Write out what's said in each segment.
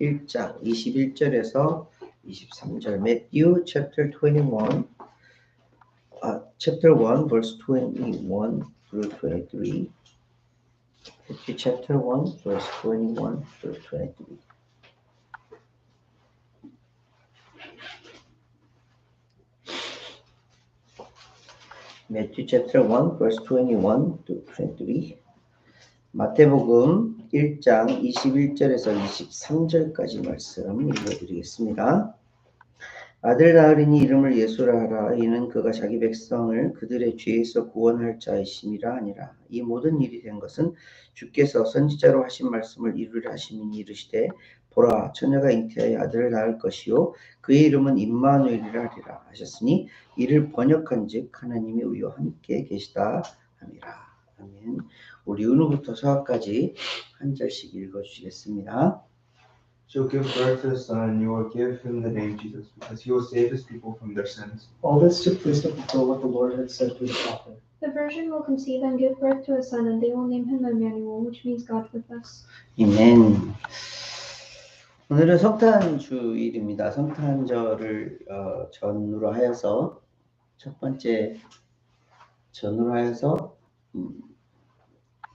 1장 21절에서 23절 Matthew chapter 21 chapter 1 verse 21 through 23 Matthew chapter 1 verse 21 through 23 Matthew chapter 1 verse 21 to 23 마태복음 1장 21절에서 23절까지 말씀 읽어드리겠습니다. 아들 낳으리니 이름을 예수라 하라. 이는 그가 자기 백성을 그들의 죄에서 구원할 자이심이라 하니라. 이 모든 일이 된 것은 주께서 선지자로 하신 말씀을 이루려 하심이니 이르시되 보라 처녀가 잉태하여 아들을 낳을 것이요 그의 이름은 임마누엘이라 하리라 하셨으니 이를 번역한즉 하나님이 우리와 함께 계시다 함이라. 아멘. 우리 은우부터 서까지 한 절씩 읽어주시겠습니다. Shall give birth to a son, and you will give him the name Jesus, because he will save his people from their sins. All this took place to fulfill what the Lord had said through the prophet. The virgin will conceive and give birth to a son, and they will name him Emmanuel, which means God with us. 아멘. 오늘은 성탄 주일입니다. 성탄절을 전후로 하여서 첫 번째 전후로 하여서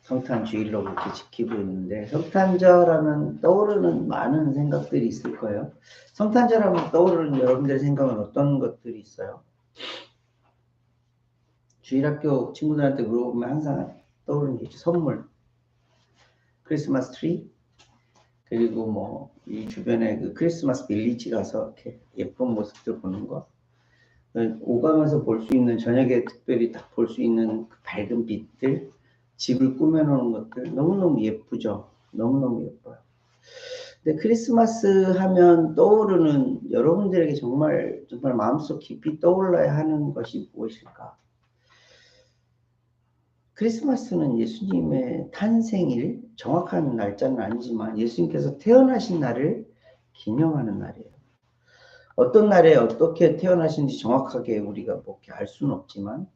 성탄 주일로 그렇게 지키고 있는데 성탄절 하면 떠오르는 많은 생각들이 있을 거예요. 성탄절 하면 떠오르는 여러분들의 생각은 어떤 것들이 있어요? 주일학교 친구들한테 물어보면 항상 떠오르는 게 있죠. 선물, 크리스마스 트리, 그리고 뭐 이 주변에 그 크리스마스 빌리지 가서 이렇게 예쁜 모습들 보는 거, 오가면서 볼 수 있는 저녁에 특별히 딱 볼 수 있는 그 밝은 빛들, 집을 꾸며놓은 것들 너무너무 예쁘죠. 너무너무 예뻐요. 근데 크리스마스 하면 떠오르는 여러분들에게 정말 마음속 깊이 떠올라야 하는 것이 무엇일까? 크리스마스는 예수님의 탄생일, 정확한 날짜는 아니지만 예수님께서 태어나신 날을 기념하는 날이에요. 어떤 날에 어떻게 태어나신지 정확하게 우리가 그렇게 알 수는 없지만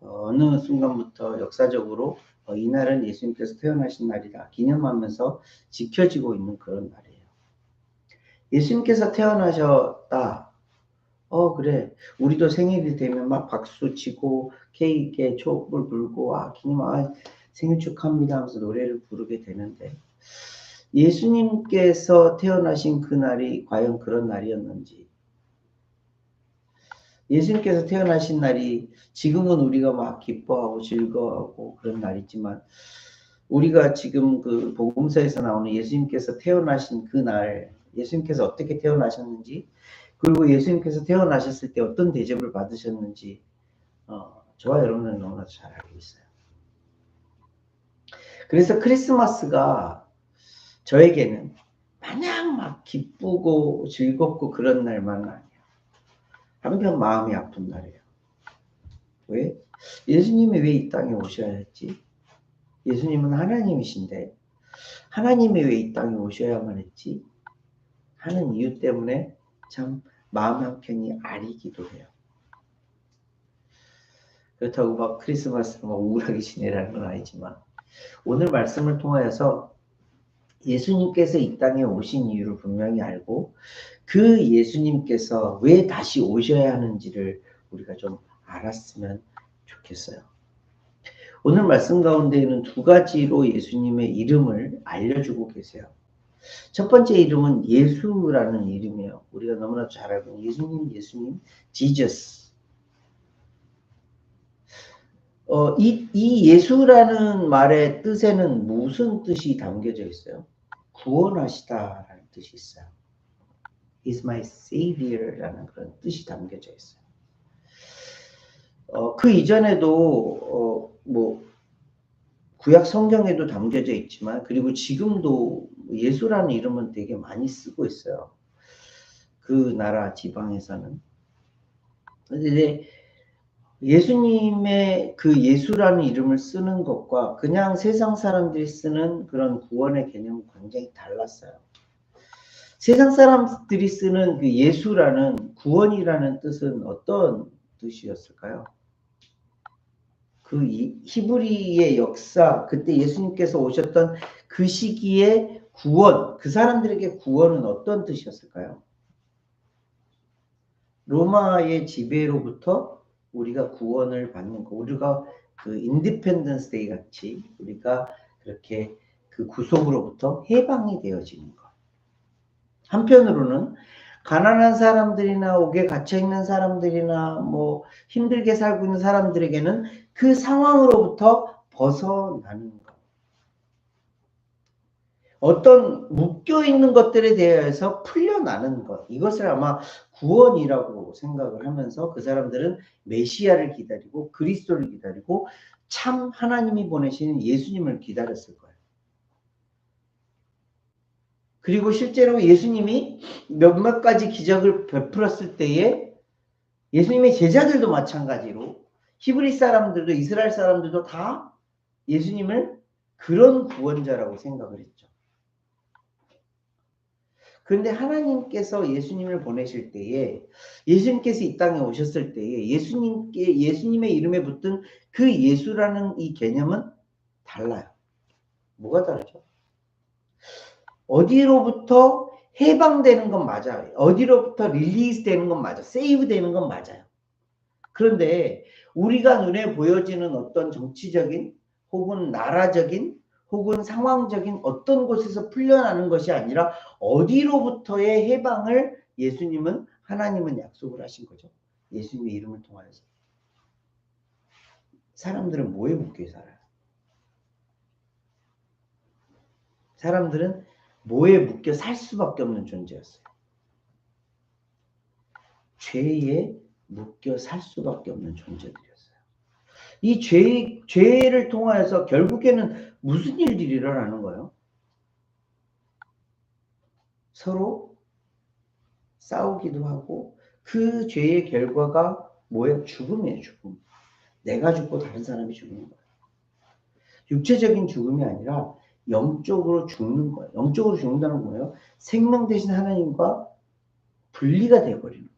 어느 순간부터 역사적으로 이 날은 예수님께서 태어나신 날이다 기념하면서 지켜지고 있는 그런 날이에요. 예수님께서 태어나셨다. 그래. 우리도 생일이 되면 막 박수 치고 케이크에 촛불 불고 기념 생일 축하합니다 하면서 노래를 부르게 되는데 예수님께서 태어나신 그 날이 과연 그런 날이었는지, 예수님께서 태어나신 날이 지금은 우리가 막 기뻐하고 즐거워하고 그런 날이지만 우리가 지금 그 복음서에서 나오는 예수님께서 태어나신 그 날, 예수님께서 어떻게 태어나셨는지, 그리고 예수님께서 태어나셨을 때 어떤 대접을 받으셨는지 저와 여러분은 너무나도 잘 알고 있어요. 그래서 크리스마스가 저에게는 마냥 막 기쁘고 즐겁고 그런 날만은 아니에요. 한편 마음이 아픈 날이에요. 왜? 예수님이 왜 이 땅에 오셔야 했지? 예수님은 하나님이신데 하나님이 왜 이 땅에 오셔야만 했지? 하는 이유 때문에 참 마음 한편이 아리기도 해요. 그렇다고 막 크리스마스를 막 우울하게 지내라는 건 아니지만 오늘 말씀을 통하여서 예수님께서 이 땅에 오신 이유를 분명히 알고 그 예수님께서 왜 다시 오셔야 하는지를 우리가 좀 알았으면 좋겠어요. 오늘 말씀 가운데에는 두 가지로 예수님의 이름을 알려주고 계세요. 첫 번째 이름은 예수라는 이름이에요. 우리가 너무나 잘 알고 있는 예수님, Jesus. 이 예수라는 말의 뜻에는 무슨 뜻이 담겨져 있어요? 구원하시다라는 뜻이 있어요. He's my savior라는 그런 뜻이 담겨져 있어요. 그 이전에도 구약 성경에도 담겨져 있지만 그리고 지금도 예수라는 이름은 되게 많이 쓰고 있어요. 그 나라 지방에서는. 근데 예수님의 그 예수라는 이름을 쓰는 것과 그냥 세상 사람들이 쓰는 그런 구원의 개념은 굉장히 달랐어요. 세상 사람들이 쓰는 그 예수라는 구원이라는 뜻은 어떤 뜻이었을까요? 그 히브리의 역사, 그때 예수님께서 오셨던 그 시기에 구원, 그 사람들에게 구원은 어떤 뜻이었을까요? 로마의 지배로부터 우리가 구원을 받는 거, 우리가 그 인디펜던스 데이 같이 우리가 그렇게 그 구속으로부터 해방이 되어지는 것. 한편으로는 가난한 사람들이나 옥에 갇혀 있는 사람들이나 뭐 힘들게 살고 있는 사람들에게는 그 상황으로부터 벗어나는 것. 어떤 묶여 있는 것들에 대해서 풀려나는 것. 이것을 아마 구원이라고 생각을 하면서 그 사람들은 메시아를 기다리고 그리스도를 기다리고 참 하나님이 보내시는 예수님을 기다렸을 거예요. 그리고 실제로 예수님이 몇몇 가지 기적을 베풀었을 때에 예수님의 제자들도 마찬가지로 히브리 사람들도 이스라엘 사람들도 다 예수님을 그런 구원자라고 생각을 했죠. 그런데 하나님께서 예수님을 보내실 때에 예수님께서 이 땅에 오셨을 때에 예수님의 이름에 붙은 그 예수라는 이 개념은 달라요. 뭐가 다르죠? 어디로부터 해방되는 건 맞아요. 어디로부터 릴리즈 되는 건 맞아요. 세이브 되는 건 맞아요. 그런데 우리가 눈에 보여지는 어떤 정치적인 혹은 나라적인 혹은 상황적인 어떤 곳에서 풀려나는 것이 아니라 어디로부터의 해방을 예수님은 하나님은 약속을 하신 거죠. 예수님의 이름을 통하여서. 사람들은 뭐에 묶여 살아요? 사람들은 뭐에 묶여 살 수밖에 없는 존재였어요. 죄에 묶여 살 수밖에 없는 존재들이었어요. 이 죄를 통하여서 결국에는 무슨 일들이 일어나는 거예요? 서로 싸우기도 하고 그 죄의 결과가 뭐예요? 죽음이에요. 죽음. 내가 죽고 다른 사람이 죽는 거예요. 육체적인 죽음이 아니라 영적으로 죽는 거예요. 영적으로 죽는다는 거예요. 생명 대신 하나님과 분리가 되어버리는 거예요.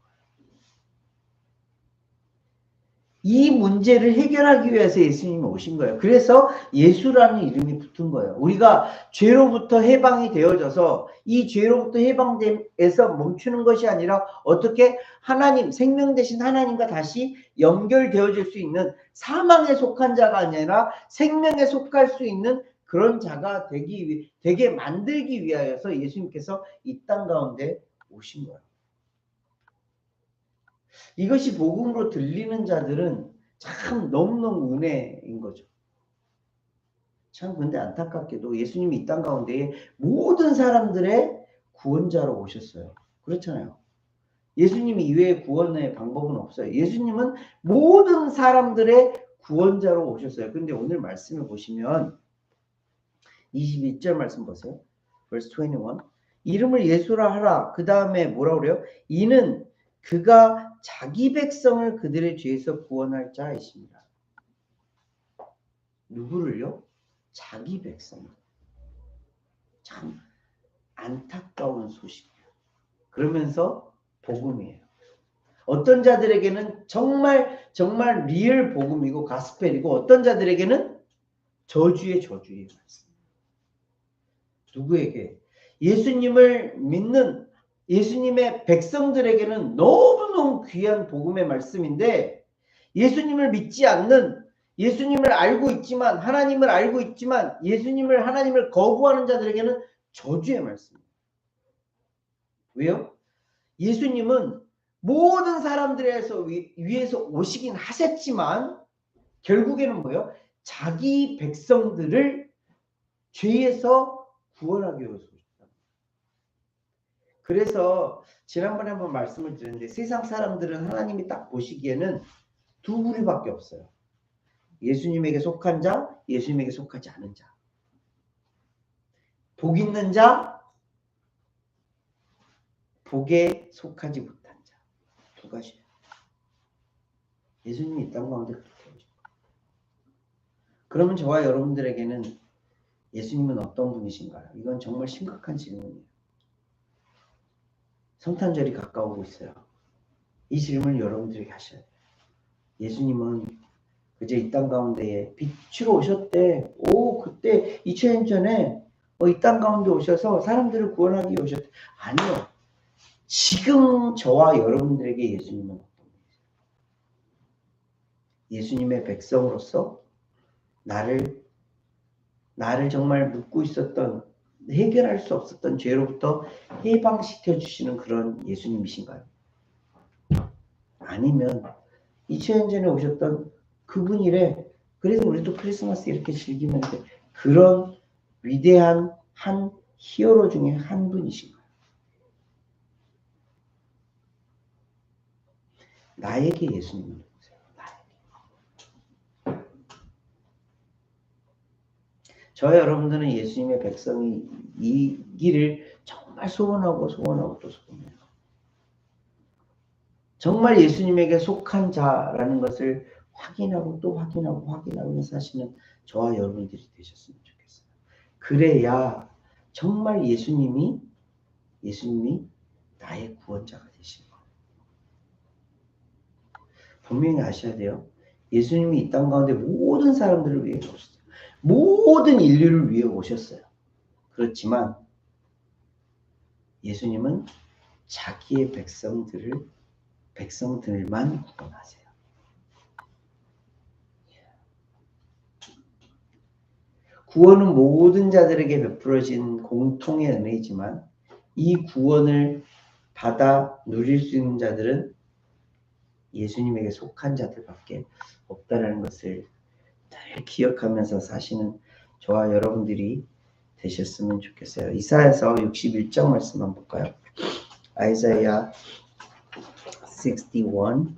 이 문제를 해결하기 위해서 예수님이 오신 거예요. 그래서 예수라는 이름이 붙은 거예요. 우리가 죄로부터 해방이 되어져서 이 죄로부터 해방됨에서 멈추는 것이 아니라 어떻게 하나님, 생명 대신 하나님과 다시 연결되어질 수 있는 사망에 속한 자가 아니라 생명에 속할 수 있는 그런 자가 되게 만들기 위하여서 예수님께서 이 땅 가운데 오신 거예요. 이것이 복음으로 들리는 자들은 참 너무너무 은혜인 거죠. 참 근데 안타깝게도 예수님이 이 땅 가운데에 모든 사람들의 구원자로 오셨어요. 그렇잖아요. 예수님 이외의 구원의 방법은 없어요. 예수님은 모든 사람들의 구원자로 오셨어요. 근데 오늘 말씀을 보시면 22절 말씀 보세요. verse 21. 이름을 예수라 하라. 그 다음에 뭐라고 그래요? 이는 그가 자기 백성을 그들의 죄에서 구원할 자이십니다. 누구를요? 자기 백성. 참 안타까운 소식이에요. 그러면서 복음이에요. 어떤 자들에게는 정말 리얼 복음이고 가스펠이고 어떤 자들에게는 저주의 말씀. 누구에게? 예수님을 믿는 예수님의 백성들에게는 너무너무 귀한 복음의 말씀인데 예수님을 믿지 않는 예수님을 알고 있지만 하나님을 알고 있지만 하나님을 거부하는 자들에게는 저주의 말씀입니다. 왜요? 예수님은 모든 사람들에서 위에서 오시긴 하셨지만 결국에는 뭐예요? 자기 백성들을 죄에서 구원하기 위해서 오셨다. 그래서 지난번에 한번 말씀을 드렸는데 세상 사람들은 하나님이 딱 보시기에는 두 부류밖에 없어요. 예수님에게 속한 자, 예수님에게 속하지 않은 자. 복 있는 자, 복에 속하지 못한 자. 두 가지예요. 예수님이 이 땅 가운데 그렇게 오셨어요. 그러면 저와 여러분들에게는 예수님은 어떤 분이신가요? 이건 정말 심각한 질문이에요. 성탄절이 가까우고 있어요. 이 질문을 여러분들에게 하셔야 돼요. 예수님은 그저 이 땅 가운데에 빛으로 오셨대. 그때 2000년 전에 이 땅 가운데 오셔서 사람들을 구원하기 위해 오셨다. 아니요. 지금 저와 여러분들에게 예수님은 예수님의 백성으로서 나를 정말 묻고 있었던, 해결할 수 없었던 죄로부터 해방시켜 주시는 그런 예수님이신가요? 아니면 2000년 전에 오셨던 그분이래. 그래서 우리도 크리스마스 이렇게 즐기면 돼. 그런 위대한 한 히어로 중에 한 분이신가요? 나에게 예수님은 누구세요? 나에게. 저 여러분들은 예수님의 백성이기를 정말 소원하고 또 소원해요. 정말 예수님에게 속한 자라는 것을 확인하고 또 확인하고 사시는 저와 여러분들이 되셨으면 좋겠어요. 그래야 정말 예수님이 나의 구원자가 되신 거예요. 분명히 아셔야 돼요. 예수님이 이 땅 가운데 모든 사람들을 위해 오셨어요. 모든 인류를 위해 오셨어요. 그렇지만 예수님은 자기의 백성들만 구원하세요. 구원은 모든 자들에게 베풀어진 공통의 은혜이지만 이 구원을 받아 누릴 수 있는 자들은 예수님에게 속한 자들밖에 없다는 것을 늘 기억하면서 사시는 저와 여러분들이 되셨으면 좋겠어요. 이사야서 61장 말씀 한번 볼까요? 아이사야 61.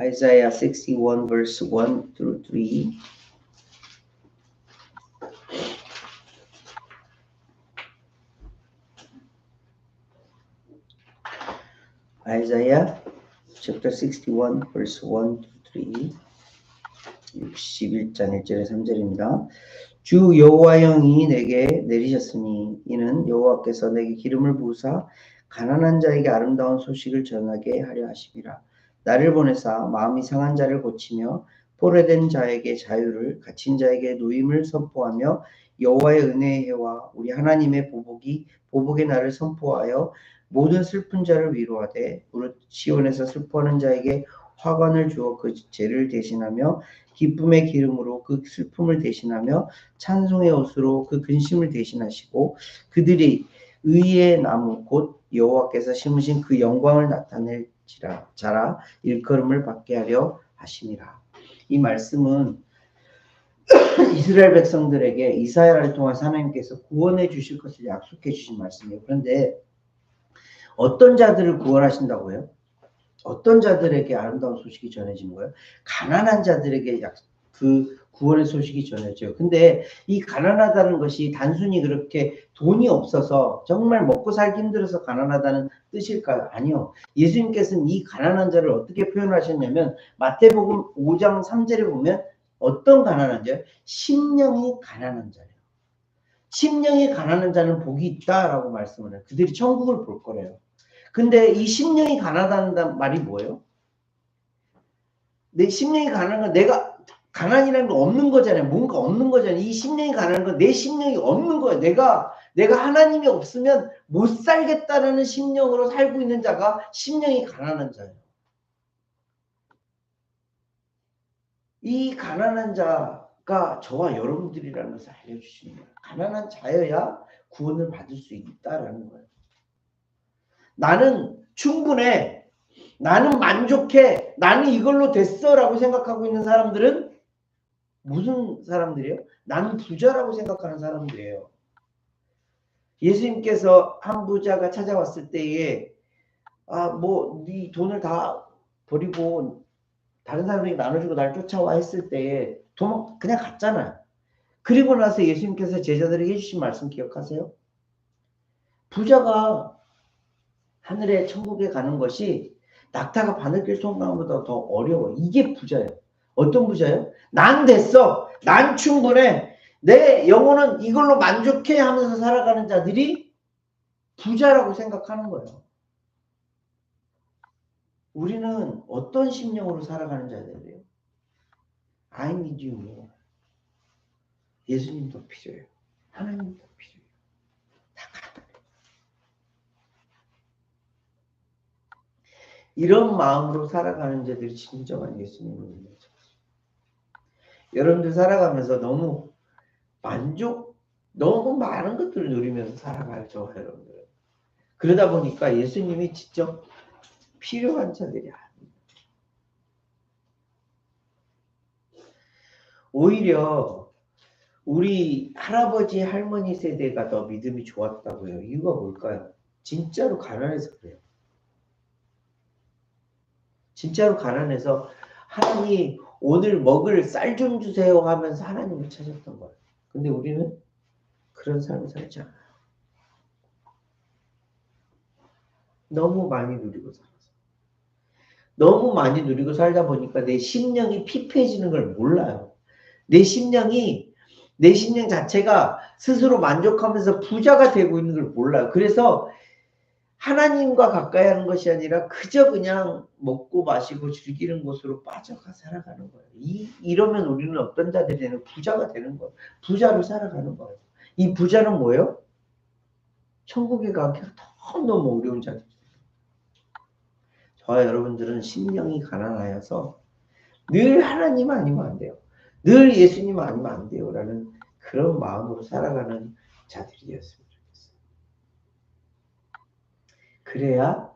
Isaiah 61 verse 1 through 3. Isaiah chapter 61 verse 1 through 3. 61장 1절에 3절입니다. 주 여호와의 영이 내게 내리셨으니 이는 여호와께서 내게 기름을 부으사 가난한 자에게 아름다운 소식을 전하게 하려 하심이라. 나를 보내사 마음이 상한 자를 고치며 포로된 자에게 자유를, 갇힌 자에게 노임을 선포하며 여호와의 은혜의 해와 우리 하나님의 보복의 날을 선포하여 모든 슬픈 자를 위로하되 무릇 시온에서 슬퍼하는 자에게 화관을 주어 그 죄를 대신하며 기쁨의 기름으로 그 슬픔을 대신하며 찬송의 옷으로 그 근심을 대신하시고 그들이 의의 나무 곧 여호와께서 심으신 그 영광을 나타낼 자라 일컬음을 받게 하려 하심이라. 이 말씀은 이스라엘 백성들에게 이사야를 통해서 하나님께서 구원해 주실 것을 약속해 주신 말씀이에요. 그런데 어떤 자들을 구원하신다고요? 어떤 자들에게 아름다운 소식이 전해지는 거예요? 가난한 자들에게 그 구원의 소식이 전해져요. 근데 이 가난하다는 것이 단순히 그렇게 돈이 없어서 정말 먹고 살기 힘들어서 가난하다는 뜻일까요? 아니요. 예수님께서는 이 가난한 자를 어떻게 표현하셨냐면 마태복음 5장 3절에 보면 어떤 가난한 자예요? 심령이 가난한 자예요. 심령이 가난한 자는 복이 있다라고 말씀을 해요. 그들이 천국을 볼 거래요. 근데 이 심령이 가난하다는 말이 뭐예요? 내 심령이 가난한 건 내가 가난이라는 거 없는 거잖아요. 뭔가 없는 거잖아요. 이 심령이 가난한 건 내 심령이 없는 거예요. 내가 하나님이 없으면 못 살겠다라는 심령으로 살고 있는 자가 심령이 가난한 자예요. 이 가난한 자가 저와 여러분들이라는 것을 알려주시는 거예요. 가난한 자여야 구원을 받을 수 있다라는 거예요. 나는 충분해. 나는 만족해. 나는 이걸로 됐어 라고 생각하고 있는 사람들은 무슨 사람들이에요? 나는 부자라고 생각하는 사람들이에요. 예수님께서 한 부자가 찾아왔을 때에 네 돈을 다 버리고 다른 사람에게 나눠주고 날 쫓아와 했을 때에 그냥 갔잖아요. 그리고 나서 예수님께서 제자들에게 해주신 말씀 기억하세요? 부자가 하늘에 천국에 가는 것이 낙타가 바늘길 통과보다 더 어려워요. 이게 부자예요. 어떤 부자예요? 난 됐어. 난 충분해. 내 영혼은 이걸로 만족해 하면서 살아가는 자들이 부자라고 생각하는 거예요. 우리는 어떤 심령으로 살아가는 자들이에요? I need you more. 예수님도 필요해요. 하나님도 필요해요. 다 같아요. 이런 마음으로 살아가는 자들이 진정한 예수님을 믿는 자들. 여러분들 살아가면서 너무 너무 많은 것들을 누리면서 살아가죠, 여러분들. 그러다 보니까 예수님이 직접 필요한 자들이 아닙니다. 오히려 우리 할아버지, 할머니 세대가 더 믿음이 좋았다고요. 이유가 뭘까요? 진짜로 가난해서 그래요. 진짜로 가난해서 하나님 오늘 먹을 쌀 좀 주세요 하면서 하나님을 찾았던 거예요. 근데 우리는 그런 삶을 살지 않아요. 너무 많이 누리고 살아서. 너무 많이 누리고 살다 보니까 내 심령이 피폐해지는 걸 몰라요. 내 심령 자체가 스스로 만족하면서 부자가 되고 있는 걸 몰라요. 그래서 하나님과 가까이 하는 것이 아니라 그저 그냥 먹고 마시고 즐기는 곳으로 빠져가 살아가는 거예요. 이러면 우리는 어떤 자들이 되는 부자가 되는 거예요. 부자로 살아가는 거예요. 이 부자는 뭐예요? 천국에 가기가 너무 어려운 자들. 저와 여러분들은 심령이 가난하여서 늘 하나님 아니면 안 돼요. 늘 예수님 아니면 안 돼요. 라는 그런 마음으로 살아가는 자들이었으면 좋겠어요. 그래야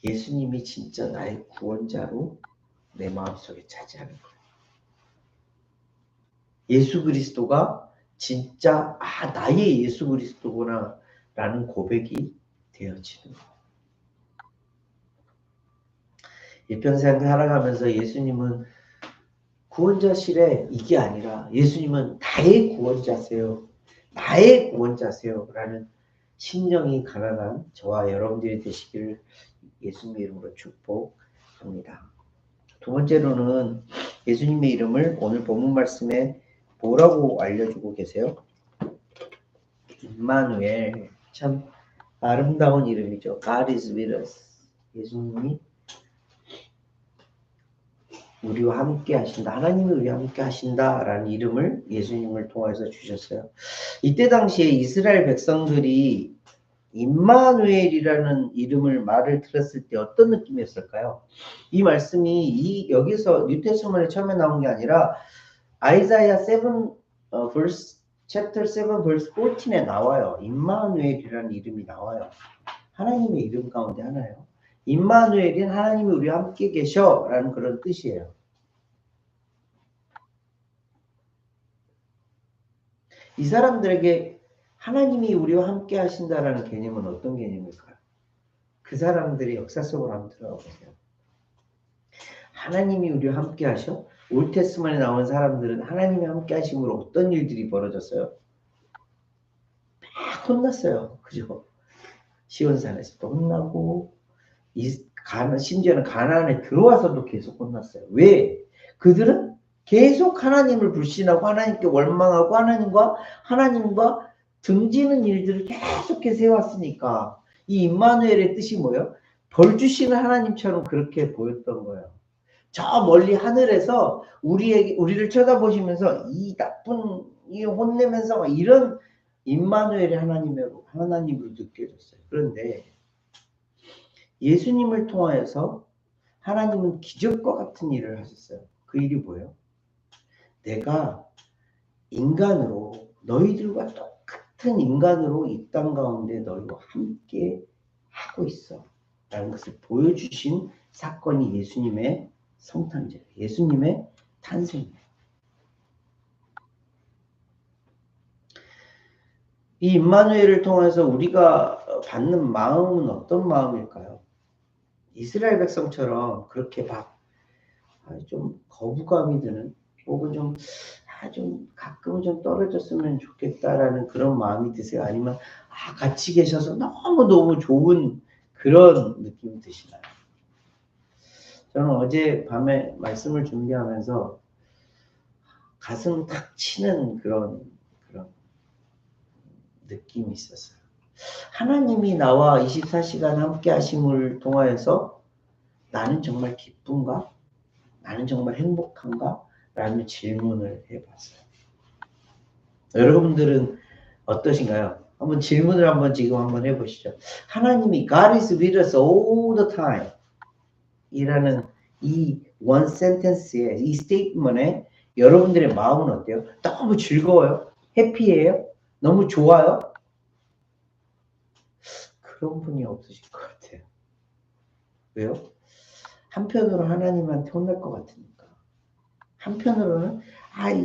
예수님이 진짜 나의 구원자로 내 마음속에 차지하는 거예요. 예수 그리스도가 진짜 나의 예수 그리스도구나 라는 고백이 되어지는 거예요. 일평생 살아가면서 예수님은 구원자시래 이게 아니라 예수님은 나의 구원자세요. 나의 구원자세요. 라는 심령이 가난한 저와 여러분들이 되시기를 예수님의 이름으로 축복합니다. 두 번째로는 예수님의 이름을 오늘 본문 말씀에 뭐라고 알려주고 계세요? 임마누엘. 참 아름다운 이름이죠. God is with us. 예수님이 우리와 함께 하신다. 하나님이 우리와 함께 하신다라는 이름을 예수님을 통해서 주셨어요. 이때 당시에 이스라엘 백성들이 임마누엘이라는 말을 들었을 때 어떤 느낌이었을까요? 이 말씀이 여기서 뉴테스먼에 처음에 나온 게 아니라 아이사야 7 chapter 7 verse 14에 나와요. 임마누엘이라는 이름이 나와요. 하나님의 이름 가운데 하나예요. 임마누엘은 하나님이 우리와 함께 계셔 라는 그런 뜻이에요. 이 사람들에게 하나님이 우리와 함께 하신다라는 개념은 어떤 개념일까요? 그 사람들의 역사 속으로 한번 들어가 보세요. 하나님이 우리와 함께 하셔? 올테스만에 나온 사람들은 하나님이 함께 하심으로 어떤 일들이 벌어졌어요? 막 혼났어요. 그죠? 시온산에서도 혼나고 심지어는 가나안에 들어와서도 계속 혼났어요. 왜? 그들은 계속 하나님을 불신하고 하나님께 원망하고 하나님과 등지는 일들을 계속해서 해왔으니까 이 임마누엘의 뜻이 뭐예요? 벌 주시는 하나님처럼 그렇게 보였던 거예요. 저 멀리 하늘에서 우리를 쳐다보시면서 이 나쁜 혼내면서 이런 임마누엘의 하나님으로 느껴졌어요. 그런데 예수님을 통하여서 하나님은 기적과 같은 일을 하셨어요. 그 일이 뭐예요? 내가 인간으로 너희들과 똑같은 인간으로 이 땅 가운데 너희와 함께 하고 있어 라는 것을 보여주신 사건이 예수님의 성탄제예요. 예수님의 탄생이에요. 이 임마누엘을 통해서 우리가 받는 마음은 어떤 마음일까요? 이스라엘 백성처럼 그렇게 막 좀 거부감이 드는 혹은 좀 가끔은 좀 떨어졌으면 좋겠다라는 그런 마음이 드세요? 아니면 같이 계셔서 너무너무 좋은 그런 느낌이 드시나요? 저는 어제 밤에 말씀을 준비하면서 가슴 탁 치는 그런 느낌이 있었어요. 하나님이 나와 24시간 함께 하심을 통하여서 나는 정말 기쁜가? 나는 정말 행복한가? 라는 질문을 해봤어요. 여러분들은 어떠신가요? 한번 질문을 지금 한번 해보시죠. 하나님이 God is with us all the time 이라는 이 one sentence의 이 스테이트먼에 여러분들의 마음은 어때요? 너무 즐거워요? 해피해요? 너무 좋아요? 그런 분이 없으실 것 같아요. 왜요? 한편으로 하나님한테 혼날 것 같으니까. 한편으로는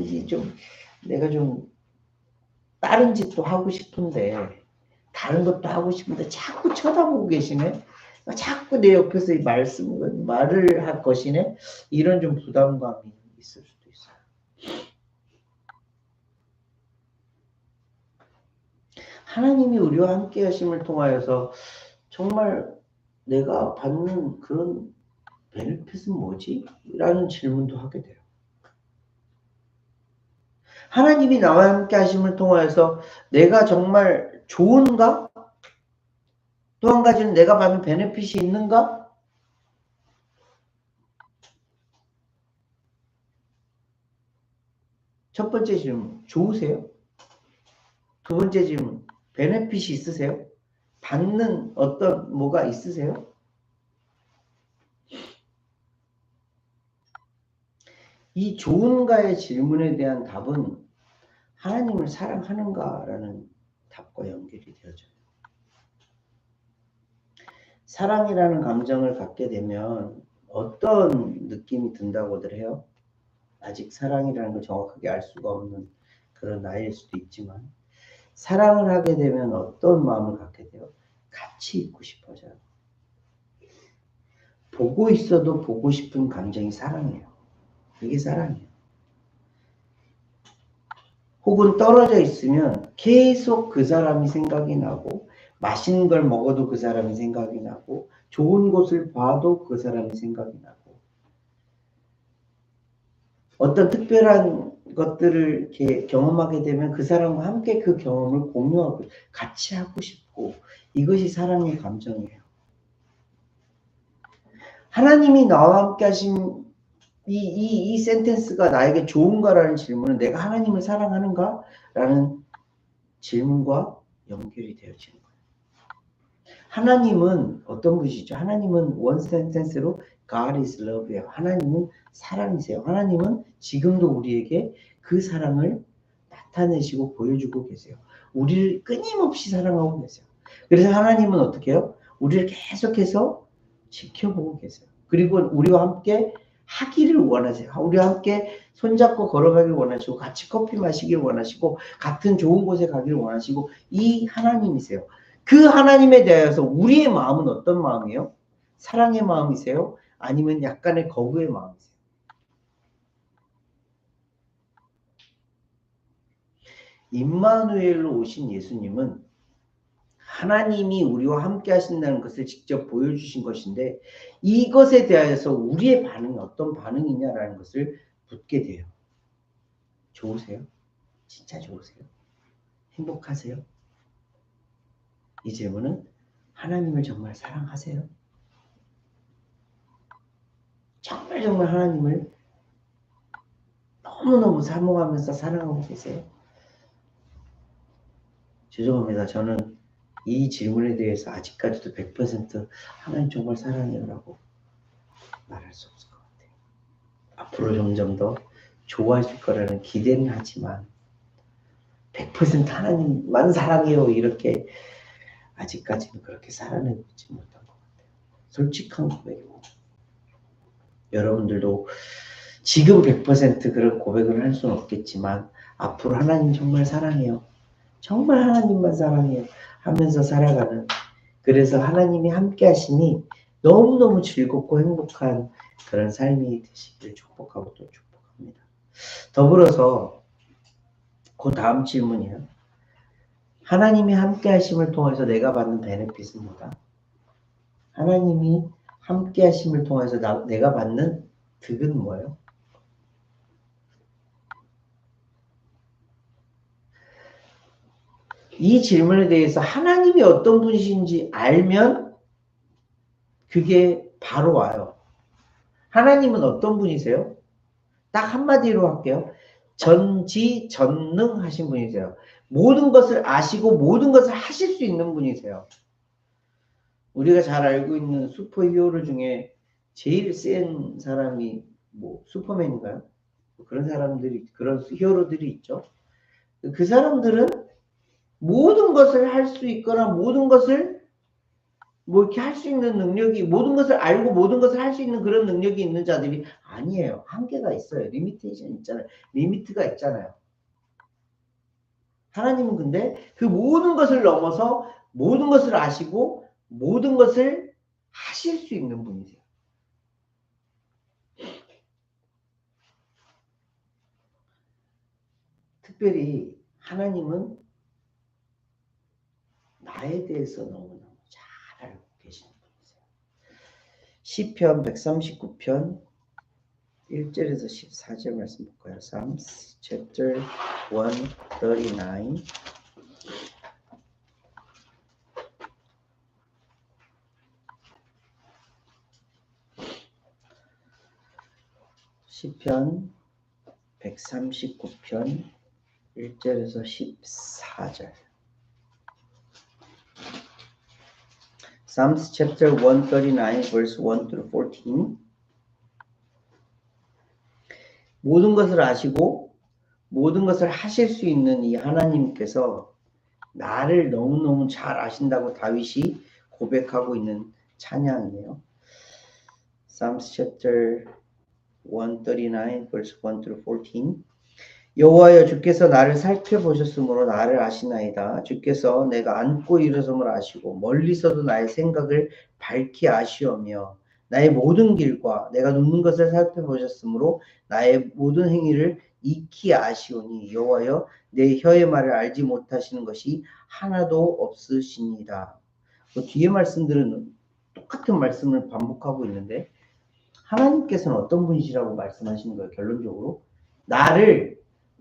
이제 좀 내가 좀 다른 짓도 하고 싶은데 다른 것도 하고 싶은데 자꾸 쳐다보고 계시네. 자꾸 내 옆에서 이 말을 할 것이네. 이런 좀 부담감이 있을 수도 있어요. 하나님이 우리와 함께 하심을 통하여서 정말 내가 받는 그런 베네핏은 뭐지? 라는 질문도 하게 돼요. 하나님이 나와 함께 하심을 통하여서 내가 정말 좋은가? 또 한 가지는 내가 받는 베네핏이 있는가? 첫 번째 질문, 좋으세요? 두 번째 질문, 베네핏이 있으세요? 받는 어떤 뭐가 있으세요? 이 좋은가의 질문에 대한 답은 하나님을 사랑하는가라는 답과 연결이 되어져요. 사랑이라는 감정을 갖게 되면 어떤 느낌이 든다고들 해요? 아직 사랑이라는 걸 정확하게 알 수가 없는 그런 나이일 수도 있지만 사랑을 하게 되면 어떤 마음을 갖게 돼요? 같이 있고 싶어져요. 보고 있어도 보고 싶은 감정이 사랑이에요. 이게 사랑이에요. 혹은 떨어져 있으면 계속 그 사람이 생각이 나고 맛있는 걸 먹어도 그 사람이 생각이 나고 좋은 곳을 봐도 그 사람이 생각이 나고 어떤 특별한 것들을 이렇게 경험하게 되면 그 사람과 함께 그 경험을 공유하고 같이 하고 싶고 이것이 사랑의 감정이에요. 하나님이 나와 함께 하신 이 센텐스가 나에게 좋은가라는 질문은 내가 하나님을 사랑하는가? 라는 질문과 연결이 되어지는 거예요. 하나님은 어떤 분이시죠? 하나님은 원 센텐스로 God is love예요. 하나님은 사랑이세요. 하나님은 지금도 우리에게 그 사랑을 나타내시고 보여주고 계세요. 우리를 끊임없이 사랑하고 계세요. 그래서 하나님은 어떻게 해요? 우리를 계속해서 지켜보고 계세요. 그리고 우리와 함께 하기를 원하세요. 우리와 함께 손잡고 걸어가길 원하시고 같이 커피 마시길 원하시고 같은 좋은 곳에 가기를 원하시고 이 하나님이세요. 그 하나님에 대해서 우리의 마음은 어떤 마음이에요? 사랑의 마음이세요? 아니면 약간의 거부의 마음이세요? 임마누엘로 오신 예수님은 하나님이 우리와 함께 하신다는 것을 직접 보여주신 것인데 이것에 대하여서 우리의 반응이 어떤 반응이냐라는 것을 묻게 돼요. 좋으세요? 진짜 좋으세요? 행복하세요? 이 질문은 하나님을 정말 사랑하세요? 정말 하나님을 너무너무 사모하면서 사랑하고 계세요? 죄송합니다. 저는 이 질문에 대해서 아직까지도 100% 하나님 정말 사랑해요 라고 말할 수 없을 것 같아요. 앞으로 점점 더 좋아질 거라는 기대는 하지만 100% 하나님만 사랑해요 이렇게 아직까지는 그렇게 살아내지 못한 것 같아요. 솔직한 고백이고 여러분들도 지금 100% 그런 고백을 할 수는 없겠지만 앞으로 하나님 정말 사랑해요. 정말 하나님만 사랑해요 하면서 살아가는 그래서 하나님이 함께 하시니 너무너무 즐겁고 행복한 그런 삶이 되시기를 축복하고 또 축복합니다. 더불어서 그 다음 질문이에요. 하나님이 함께 하심을 통해서 내가 받는 베네핏은 뭐다? 하나님이 함께 하심을 통해서 내가 받는 득은 뭐예요? 이 질문에 대해서 하나님이 어떤 분이신지 알면 그게 바로 와요. 하나님은 어떤 분이세요? 딱 한마디로 할게요. 전지전능하신 분이세요. 모든 것을 아시고 모든 것을 하실 수 있는 분이세요. 우리가 잘 알고 있는 슈퍼히어로 중에 제일 센 사람이 뭐 슈퍼맨인가요? 그런 사람들이, 그런 히어로들이 있죠. 그 사람들은 모든 것을 할 수 있거나 모든 것을 뭐 이렇게 할 수 있는 능력이, 모든 것을 알고 모든 것을 할 수 있는 그런 능력이 있는 자들이 아니에요. 한계가 있어요. 리미테이션 있잖아요. 리미트가 있잖아요. 하나님은 근데 그 모든 것을 넘어서 모든 것을 아시고 모든 것을 하실 수 있는 분이세요. 특별히 하나님은 나에 대해서 너무너무 잘 알고 계시는 분이세요. 시편 139편 1절에서 14절 말씀 볼까요? Psalms chapter 139. 시편 139편 1절에서 14절. Psalms chapter 139 verse 1 through 14. 모든 것을 아시고 모든 것을 하실 수 있는 이 하나님께서 나를 너무너무 잘 아신다고 다윗이 고백하고 있는 찬양이에요. Psalms chapter 139 verse 1 through 14. 여호와여, 주께서 나를 살펴보셨으므로 나를 아시나이다. 주께서 내가 앉고 일어섬을 아시고 멀리서도 나의 생각을 밝히 아시오며 나의 모든 길과 내가 눕는 것을 살펴보셨으므로 나의 모든 행위를 익히 아시오니 여호와여, 내 혀의 말을 알지 못하시는 것이 하나도 없으시니이다. 그 뒤에 말씀들은 똑같은 말씀을 반복하고 있는데 하나님께서는 어떤 분이시라고 말씀하시는 거예요? 결론적으로 나를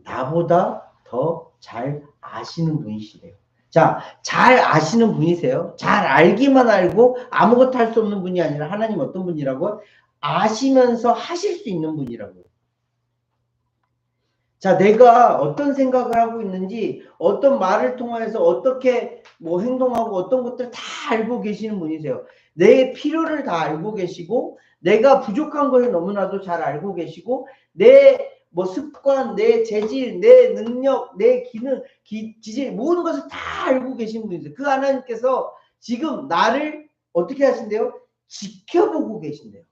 나보다 더 잘 아시는 분이시래요. 자, 잘 아시는 분이세요. 잘 알기만 알고 아무것도 할 수 없는 분이 아니라 하나님 어떤 분이라고? 아시면서 하실 수 있는 분이라고요. 자, 내가 어떤 생각을 하고 있는지, 어떤 말을 통해서 어떻게 뭐 행동하고 어떤 것들을 다 알고 계시는 분이세요. 내 필요를 다 알고 계시고, 내가 부족한 것을 너무나도 잘 알고 계시고, 내 뭐 습관, 내 재질, 내 능력, 내 기능, 기질, 모든 것을 다 알고 계신 분이세요. 그 하나님께서 지금 나를 어떻게 하신대요? 지켜보고 계신대요.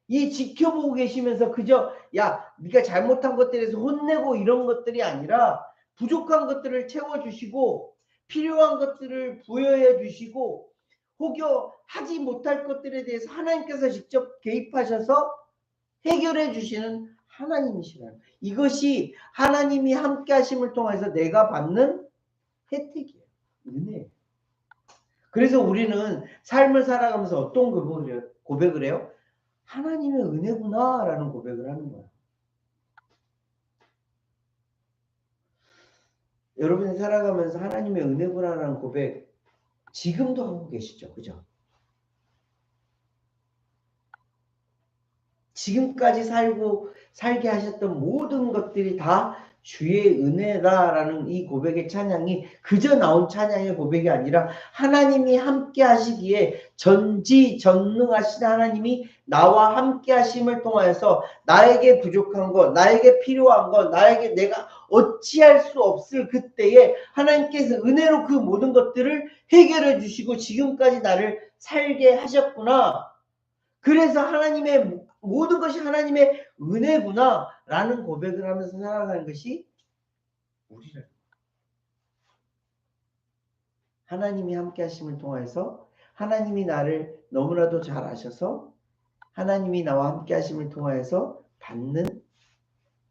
이 지켜보고 계시면서 그저 야 네가 잘못한 것들에 대해서 혼내고 이런 것들이 아니라 부족한 것들을 채워주시고 필요한 것들을 부여해 주시고 혹여 하지 못할 것들에 대해서 하나님께서 직접 개입하셔서 해결해 주시는 하나님이시라는 이것이 하나님이 함께 하심을 통해서 내가 받는 혜택이에요. 은혜예요. 그래서 우리는 삶을 살아가면서 어떤 고백을 해요? 하나님의 은혜구나 라는 고백을 하는 거예요. 여러분이 살아가면서 하나님의 은혜구나 라는 고백 지금도 하고 계시죠? 그죠? 지금까지 살게 하셨던 모든 것들이 다 주의 은혜다라는 이 고백의 찬양이 그저 나온 찬양의 고백이 아니라 하나님이 함께 하시기에 전지전능하신 하나님이 나와 함께 하심을 통하여서 나에게 부족한 것, 나에게 필요한 것, 나에게 내가 어찌할 수 없을 그때에 하나님께서 은혜로 그 모든 것들을 해결해 주시고 지금까지 나를 살게 하셨구나. 그래서 하나님의 모든 것이 하나님의 은혜구나 라는 고백을 하면서 살아가는 것이 우리를 하나님이 함께 하심을 통해서 하나님이 나를 너무나도 잘 아셔서 하나님이 나와 함께 하심을 통해서 받는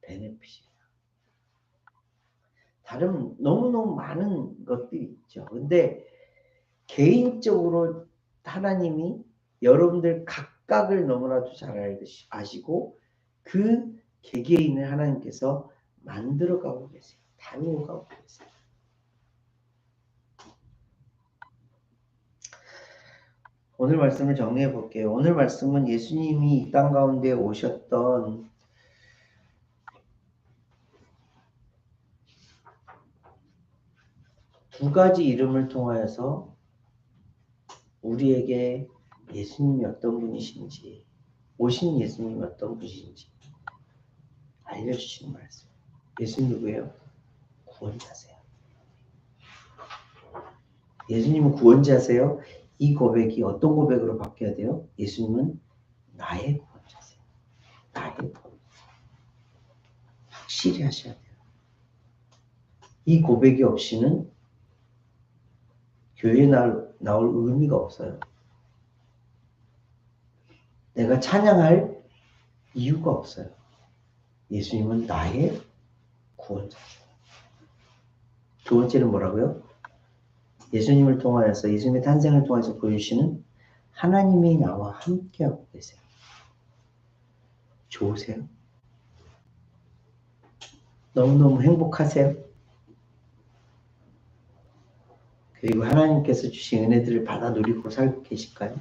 베네핏이에요. 다른 너무너무 많은 것들이 있죠. 근데 개인적으로 하나님이 여러분들 각각을 너무나도 잘 아시고 그 개개인을 하나님께서 만들어가고 계세요. 다루어가고 계세요. 오늘 말씀을 정리해 볼게요. 오늘 말씀은 예수님이 이 땅 가운데 오셨던 두 가지 이름을 통하여서 우리에게 예수님이 어떤 분이신지, 오신 예수님이 어떤 분이신지 알려주시는 말씀. 예수님 누구예요? 구원자세요. 예수님은 구원자세요. 이 고백이 어떤 고백으로 바뀌어야 돼요? 예수님은 나의 구원자세요. 나의 구원자. 확실히 하셔야 돼요. 이 고백이 없이는 교회에 나올 의미가 없어요. 내가 찬양할 이유가 없어요. 예수님은 나의 구원자죠. 두 번째는 뭐라고요? 예수님을 통하여서, 예수님의 탄생을 통해서 보여주시는 하나님이 나와 함께하고 계세요. 좋으세요? 너무너무 행복하세요? 그리고 하나님께서 주신 은혜들을 받아 누리고 살고 계실까요?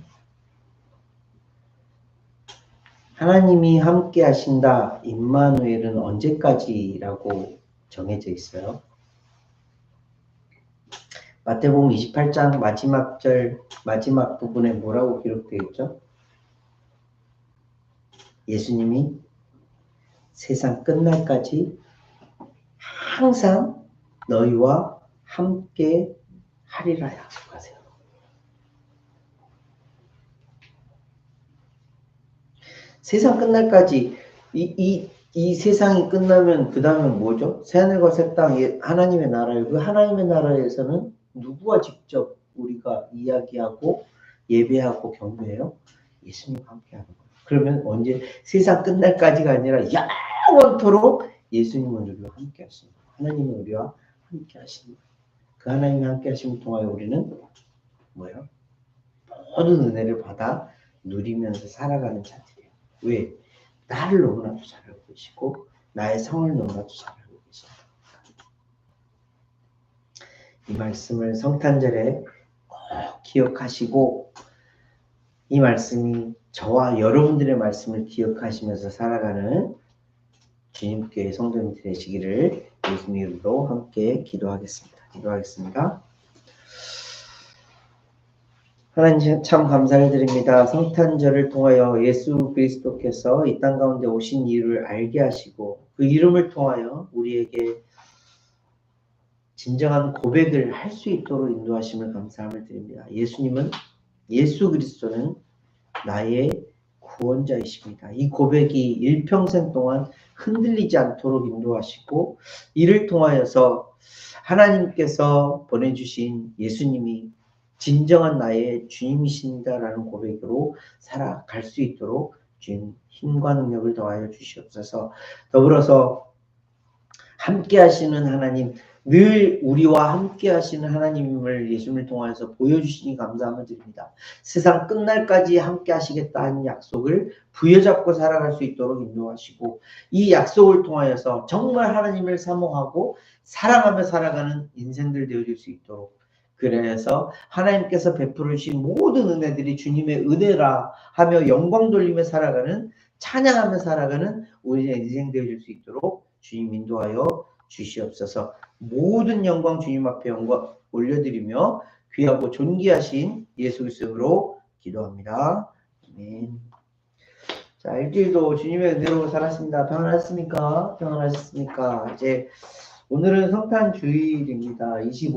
하나님이 함께 하신다. 임마누엘은 언제까지라고 정해져 있어요? 마태복음 28장 마지막 절, 마지막 부분에 뭐라고 기록되어 있죠? 예수님이 세상 끝날까지 항상 너희와 함께 하리라 약속하세요. 세상 끝날까지 이 세상이 끝나면 그 다음은 뭐죠? 새하늘과 새 땅, 하나님의 나라예요. 그 하나님의 나라에서는 누구와 직접 우리가 이야기하고 예배하고 경배해요? 예수님과 함께하는 거예요. 그러면 언제? 세상 끝날까지가 아니라 영원토록 예수님은 우리와 함께 하십니다. 하나님은 우리와 함께 하십니다. 그 하나님이 함께 하심을 통하여 우리는 뭐예요? 모든 은혜를 받아 누리면서 살아가는 자들이에요. 왜? 나를 너무나도 잘 알고 계시고 나의 성을 너무나도 잘 알고 계십니다. 이 말씀을 성탄절에 꼭 기억하시고 이 말씀이 저와 여러분들의 말씀을 기억하시면서 살아가는 주님교회 성도님들 되시기를 예수님 이름으로 함께 기도하겠습니다. 하나님 참 감사를 드립니다. 성탄절을 통하여 예수 그리스도께서 이 땅 가운데 오신 이유를 알게 하시고 그 이름을 통하여 우리에게 진정한 고백을 할 수 있도록 인도하심을 감사함을 드립니다. 예수 그리스도는 나의 구원자이십니다. 이 고백이 일평생 동안 흔들리지 않도록 인도하시고 이를 통하여서 하나님께서 보내주신 예수님이 진정한 나의 주님이신다라는 고백으로 살아갈 수 있도록 주님 힘과 능력을 더하여 주시옵소서. 더불어서 함께 하시는 하나님, 늘 우리와 함께 하시는 하나님을 예수님을 통하여서 보여주시니 감사함을 드립니다. 세상 끝날까지 함께 하시겠다 하는 약속을 부여잡고 살아갈 수 있도록 인도하시고 이 약속을 통하여서 정말 하나님을 사모하고 사랑하며 살아가는 인생들 되어질 수 있도록, 그래서 하나님께서 베풀어 주신 모든 은혜들이 주님의 은혜라 하며 영광 돌리며 살아가는, 찬양하며 살아가는 우리의 인생 되어질 수 있도록 주님 인도하여 주시옵소서. 모든 영광 주님 앞에 영광 올려드리며 귀하고 존귀하신 예수 그리스도로 기도합니다. 아멘. 자, 일주일도 주님의 은혜로 살았습니다. 평안하셨습니까? 이제 오늘은 성탄 주일입니다. 25